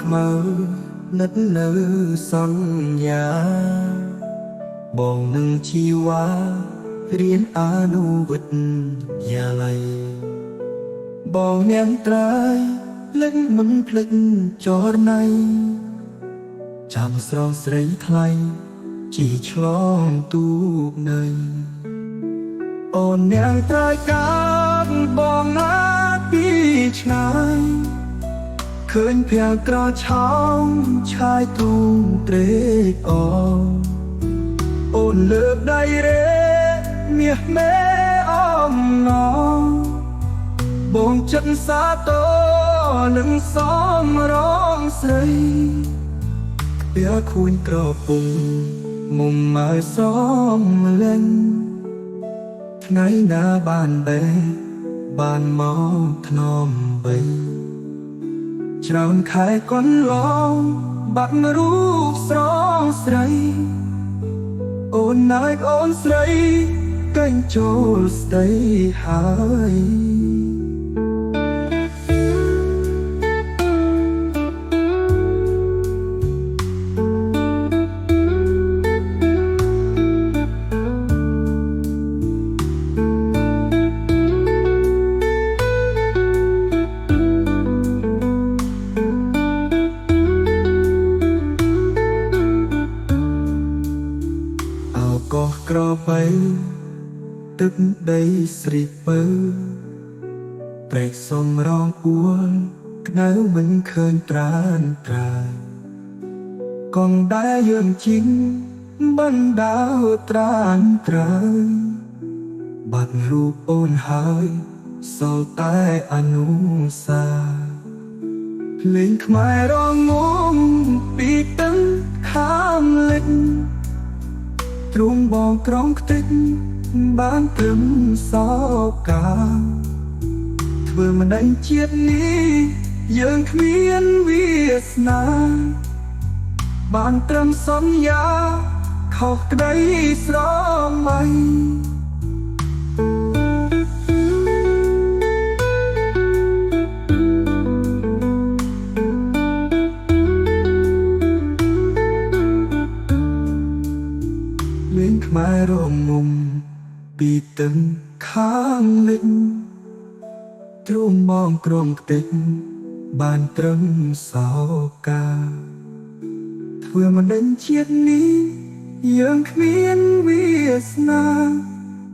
ខ្មៅនិតនៅសន្យាបងនឹងជីវ៉ារៀនអនុវិទ្យាល័យបងអ្នកត្រើយលេងមិនភ្លេចចរណៃចាំស្រងស្រីថ្លៃជីឆ្លងទូកនៅអូនអ្នកត្រើយកាត់បងណាពីឆ្ងាយឃើញភាំងក្រឆោមឆាយទូងត្រេកអរអូនលើកដៃរេមាសមេអំណងបងចិត្តសាទរនឹងសំរងស្រីវាខូនក្រពុំមុំមកសំលេងថ្ងៃណាបានបែបានមកធ្នមបីច្រើនខែកន្លងបាត់រូបស្រងស្រីអូនណាយអូនស្រីកេញចូលស្ដីហើយកោះក្របីទឹកដីស្រីពើព្រែកសំរងអួលក្តៅមិនឃើញត្រានត្រាយកងដែលយើងជីងបណ្ដាវត្រានត្រើយបាត់រូបអូនហើយសល់តែអនុសាលេងខ្មែររងងំពីទឹកខាងលិចទ្រូងបងក្រងខ្ទេចបានត្រឹមសោកាធ្វើមិនដឹងជាតិនេះយើងគ្មានវាសនាបានត្រឹមសន្យាខុសក្តីស្រមៃលេងខ្មែររងងំពីទឹកខាងលិចទ្រូងមងក្រំខ្ទេចបានត្រឹមសោកាធ្វើមិនដឹងជាតិនេះយើងគ្មានវាសនា